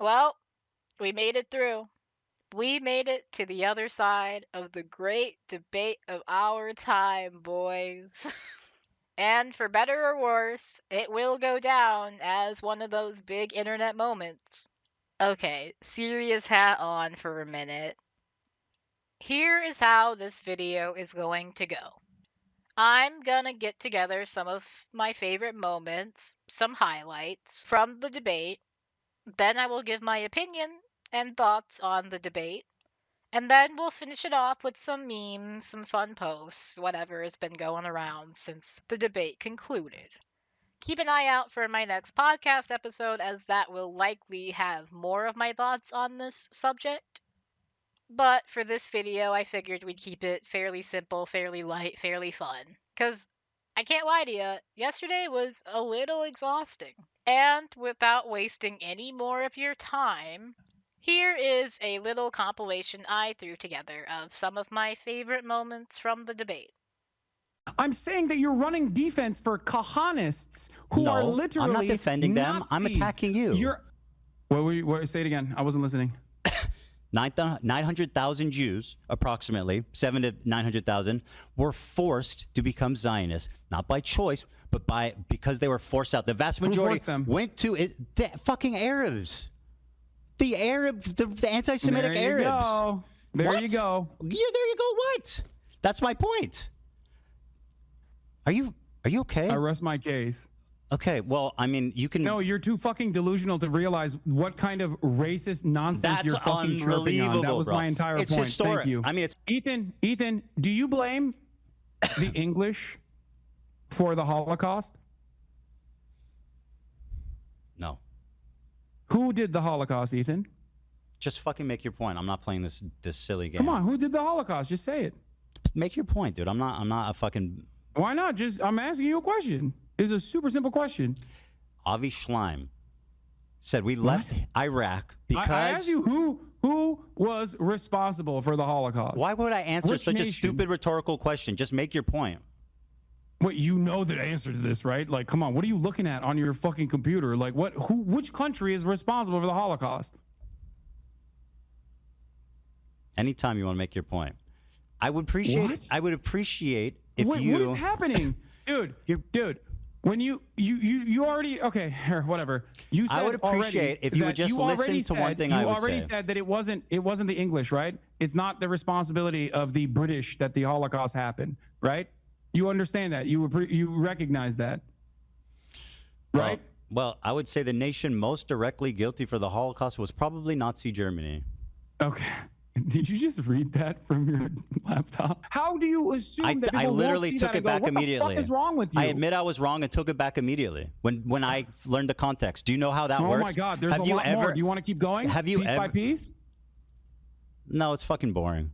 Well, we made it through. We made it to the other side of the great debate of our time, boys. And for better or worse, it will go down as one of those big internet moments. Okay, serious hat on for a minute. Here is how this video is going to go. I'm gonna get together some of my favorite moments, some highlights from the debate. Then I will give my opinion and thoughts on the debate. And then we'll finish it off with some memes, some fun posts, whatever has been going around since the debate concluded. Keep an eye out for my next podcast episode, as that will likely have more of my thoughts on this subject. But for this video, I figured we'd keep it fairly simple, fairly light, fairly fun. Because I can't lie to you, yesterday was a little exhausting. And without wasting any more of your time, here is a little compilation I threw together of some of my favorite moments from the debate. I'm saying that you're running defense for Kahanists who are literally I'm not defending them. Nazis. I'm attacking you. Say it again. I wasn't listening. 900,000 Jews, approximately 700 to 900,000, were forced to become Zionists, not by choice, but because they were forced out. The vast majority went to the fucking Arabs. The anti-Semitic Arabs. There you go. There you go. What? That's my point. Are you okay? I rest my case. Okay, well, I mean, you can... No, you're too fucking delusional to realize what kind of racist nonsense you're fucking chirping on. That was my entire point. It's historic. Thank you. I mean, it's... Ethan, do you blame the English for the Holocaust? No. Who did the Holocaust, Ethan? Just fucking make your point. I'm not playing this silly game. Come on, who did the Holocaust? Just say it. Make your point, dude. I'm not a fucking... Why not? I'm asking you a question. It's a super simple question. Avi Schleim said we left Iraq because... I asked you who was responsible for the Holocaust. Why would I answer such a stupid rhetorical question? Just make your point. What, you know the answer to this, right? Like, come on, what are you looking at on your fucking computer? Like, which country is responsible for the Holocaust? Anytime you want to make your point. I would appreciate if What is happening? Dude, when you already, okay, whatever. You said I would appreciate if you would just listen to one thing I would say. You already said that it wasn't the English, right? It's not the responsibility of the British that the Holocaust happened, right? You understand that. You recognize that, right? Well, I would say the nation most directly guilty for the Holocaust was probably Nazi Germany. Okay. Did you just read that from your laptop? How do you assume that people I literally took it back immediately. What the fuck is wrong with you? I admit I was wrong and took it back immediately when I learned the context. Do you know how that works? Oh my God, there's a lot more. Do you want to keep going? Have you piece by piece? No, it's fucking boring.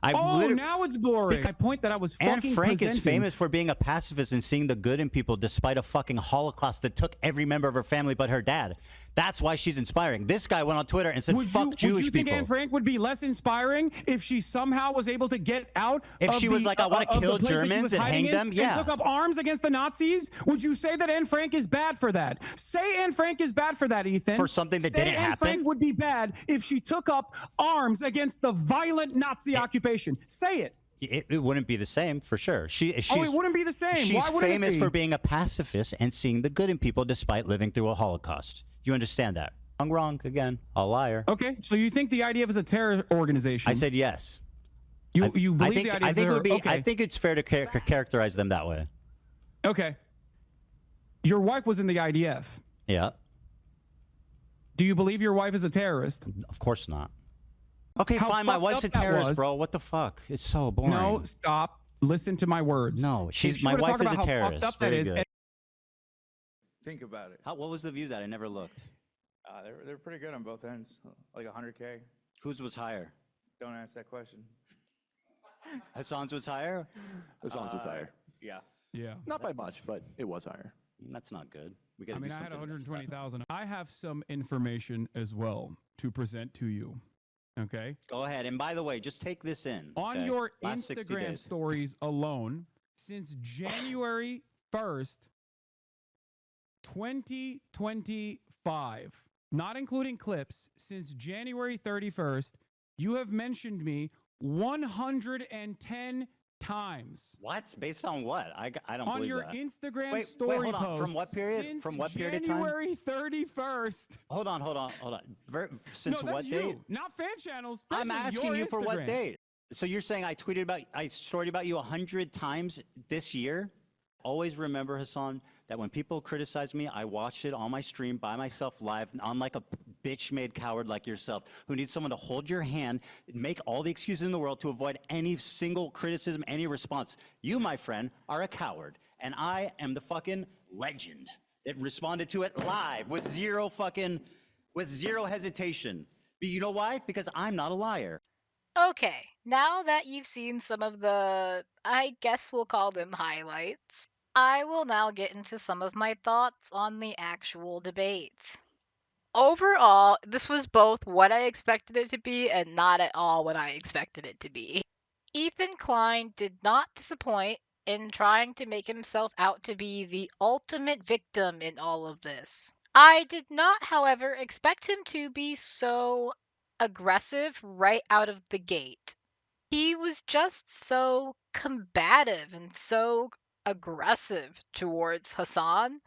Now it's boring. My point that I was fucking Anne Frank presenting. is famous for being a pacifist and seeing the good in people despite a fucking Holocaust that took every member of her family but her dad. That's why she's inspiring. This guy went on Twitter and said, fuck Jewish people. Would you think Anne Frank would be less inspiring if she somehow was able to get out If she was like, I want to kill Germans and hang them? Yeah. And took up arms against the Nazis? Would you say that Anne Frank is bad for that? Say Anne Frank is bad for that, Ethan. For something that didn't happen? Anne Frank would be bad if she took up arms against the violent Nazi occupation. Say it. It wouldn't be the same, for sure. It wouldn't be the same. She's famous for being a pacifist and seeing the good in people despite living through a Holocaust. You understand that? Wrong again. A liar. Okay, so you think the IDF is a terror organization? I said yes. You believe the IDF? I think it's fair to characterize them that way. Okay. Your wife was in the IDF. Yeah. Do you believe your wife is a terrorist? Of course not. Okay, fine. My wife's a terrorist, bro. What the fuck? It's so boring. No, stop. Listen to my words. No, my wife is a terrorist. Very good. Think about it. What was the views at? I never looked. They're pretty good on both ends, like 100K. Whose was higher? Don't ask that question. Hasan's was higher? Hasan's was higher. Yeah. Yeah. Not by much, but it was higher. That's not good. I mean, I had 120,000. I have some information as well to present to you. Okay. Go ahead. And by the way, just take this in. On your Instagram stories alone, since January 1st, 2025, not including clips, since January 31st, you have mentioned me 110 times. What? Based on what? I don't on believe your that. Instagram story hold on. post. From what period? Since From what period of time? January 31st. Hold on. Since no, that's what you, date? not fan channels. This I'm is asking your you for what Instagram. date. So you're saying I storied about you 100 times this year? Always remember, Hasan, that when people criticize me, I watch it on my stream by myself live, unlike a bitch-made coward like yourself, who needs someone to hold your hand, make all the excuses in the world to avoid any single criticism, any response. You, my friend, are a coward, and I am the fucking legend that responded to it live with zero hesitation. But you know why? Because I'm not a liar. Okay, now that you've seen some of the, I guess we'll call them highlights, I will now get into some of my thoughts on the actual debate. Overall, this was both what I expected it to be and not at all what I expected it to be. Ethan Klein did not disappoint in trying to make himself out to be the ultimate victim in all of this. I did not, however, expect him to be so aggressive right out of the gate. He was just so combative and so aggressive towards Hasan.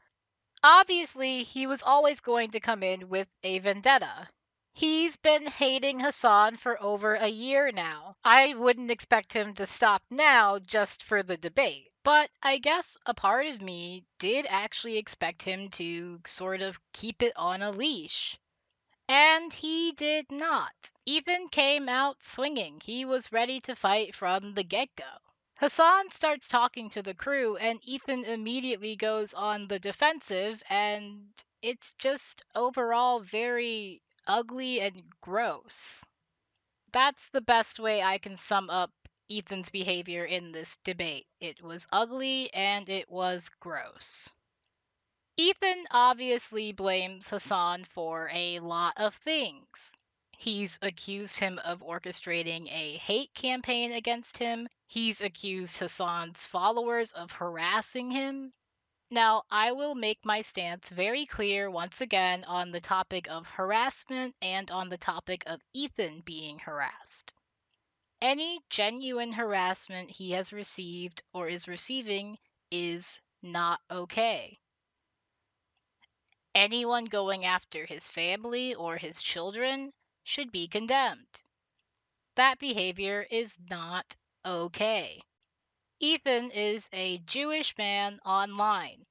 Obviously, he was always going to come in with a vendetta. He's been hating Hasan for over a year now. I wouldn't expect him to stop now just for the debate. But I guess a part of me did actually expect him to sort of keep it on a leash. And he did not. Ethan came out swinging. He was ready to fight from the get-go. Hasan starts talking to the crew, and Ethan immediately goes on the defensive, and it's just overall very ugly and gross. That's the best way I can sum up Ethan's behavior in this debate. It was ugly and it was gross. Ethan obviously blames Hasan for a lot of things. He's accused him of orchestrating a hate campaign against him. He's accused Hasan's followers of harassing him. Now, I will make my stance very clear once again on the topic of harassment and on the topic of Ethan being harassed. Any genuine harassment he has received or is receiving is not okay. Anyone going after his family or his children should be condemned. That behavior is not okay. Ethan is a Jewish man online.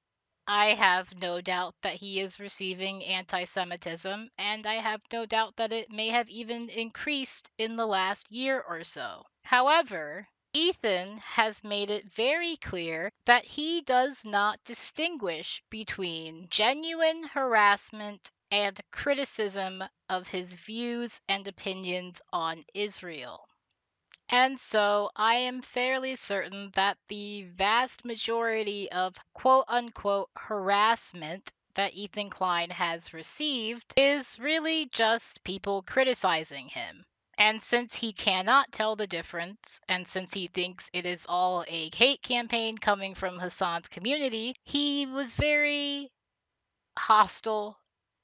I have no doubt that he is receiving anti-Semitism, and I have no doubt that it may have even increased in the last year or so. However, Ethan has made it very clear that he does not distinguish between genuine harassment and criticism of his views and opinions on Israel. And so I am fairly certain that the vast majority of quote unquote harassment that Ethan Klein has received is really just people criticizing him. And since he cannot tell the difference, and since he thinks it is all a hate campaign coming from Hasan's community, he was very hostile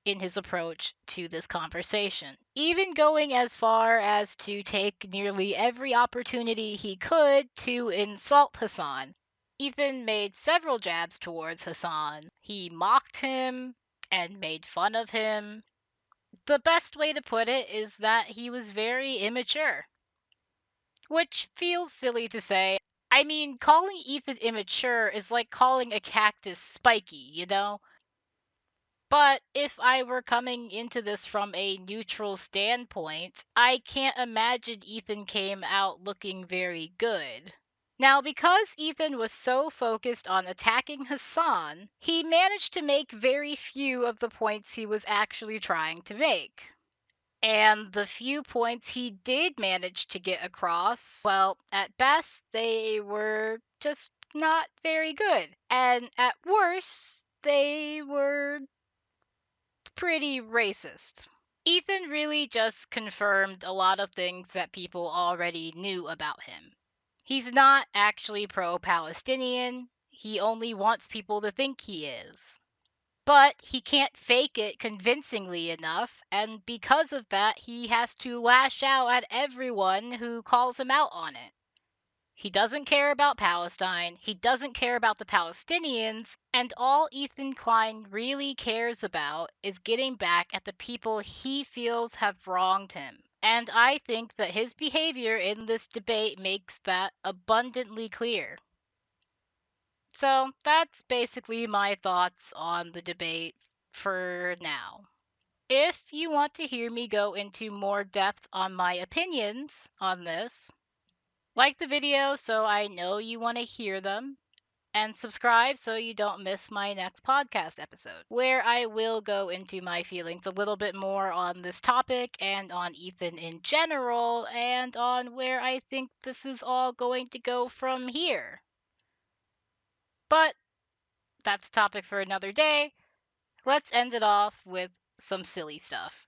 in his approach to this conversation, even going as far as to take nearly every opportunity he could to insult Hasan. Ethan made several jabs towards Hasan. He mocked him and made fun of him. The best way to put it is that he was very immature. Which feels silly to say. I mean, calling Ethan immature is like calling a cactus spiky, you know? But if I were coming into this from a neutral standpoint, I can't imagine Ethan came out looking very good. Now, because Ethan was so focused on attacking Hasan, he managed to make very few of the points he was actually trying to make. And the few points he did manage to get across, well, at best, they were just not very good. And at worst, they were pretty racist. Ethan really just confirmed a lot of things that people already knew about him. He's not actually pro-Palestinian, he only wants people to think he is. but he can't fake it convincingly enough, and because of that, he has to lash out at everyone who calls him out on it. He doesn't care about Palestine, he doesn't care about the Palestinians, and all Ethan Klein really cares about is getting back at the people he feels have wronged him. And I think that his behavior in this debate makes that abundantly clear. So that's basically my thoughts on the debate for now. If you want to hear me go into more depth on my opinions on this, like the video so I know you want to hear them, and subscribe so you don't miss my next podcast episode, where I will go into my feelings a little bit more on this topic and on Ethan in general, and on where I think this is all going to go from here. But that's a topic for another day. Let's end it off with some silly stuff.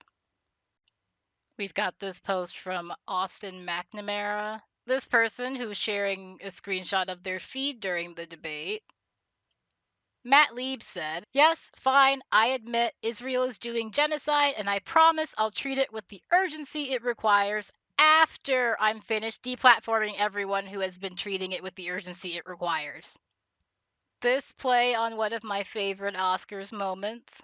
We've got this post from Austin McNamara. This person who's sharing a screenshot of their feed during the debate. Matt Lieb said, "Yes, fine, I admit Israel is doing genocide, and I promise I'll treat it with the urgency it requires after I'm finished deplatforming everyone who has been treating it with the urgency it requires." This play on one of my favorite Oscars moments.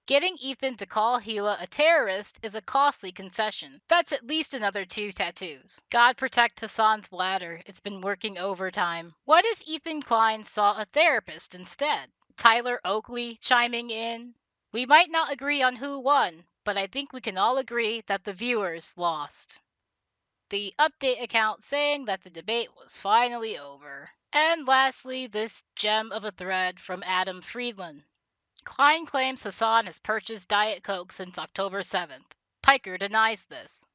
Getting Ethan to call Hila a terrorist is a costly concession. That's at least another 2 tattoos. God protect Hasan's bladder. It's been working overtime. What if Ethan Klein saw a therapist instead? Tyler Oakley chiming in. We might not agree on who won, but I think we can all agree that the viewers lost. The update account saying that the debate was finally over. And lastly, this gem of a thread from Adam Friedland. Klein claims Hasan has purchased Diet Coke since October 7th. Piker denies this.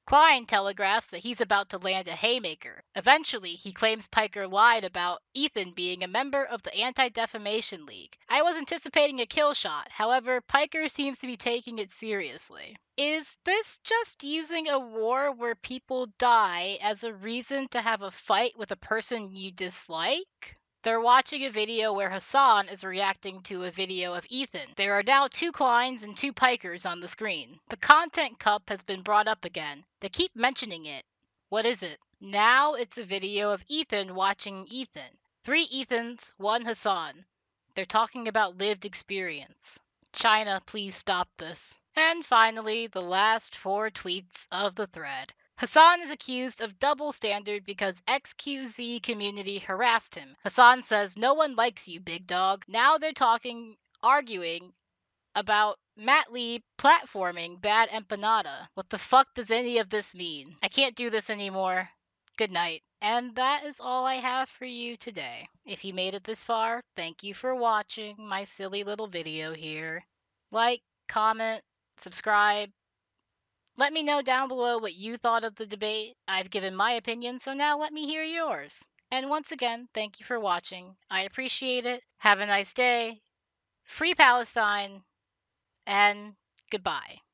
Klein telegraphs that he's about to land a haymaker. Eventually, he claims Piker lied about Ethan being a member of the Anti-Defamation League. I was anticipating a kill shot, however, Piker seems to be taking it seriously. Is this just using a war where people die as a reason to have a fight with a person you dislike? They're watching a video where Hasan is reacting to a video of Ethan. There are now 2 Kleins and 2 Pikers on the screen. The content cup has been brought up again. They keep mentioning it. What is it? Now it's a video of Ethan watching Ethan. 3 Ethans, 1 Hasan. They're talking about lived experience. China, please stop this. And finally, the last 4 tweets of the thread. Hasan is accused of double standard because XQZ community harassed him. Hasan says, "No one likes you, big dog." Now they're arguing about Matt Lee platforming Bad Empanada. What the fuck does any of this mean? I can't do this anymore. Good night. And that is all I have for you today. If you made it this far, thank you for watching my silly little video here. Like, comment, subscribe. Let me know down below what you thought of the debate. I've given my opinion, so now let me hear yours. And once again, thank you for watching. I appreciate it. Have a nice day. Free Palestine. And goodbye.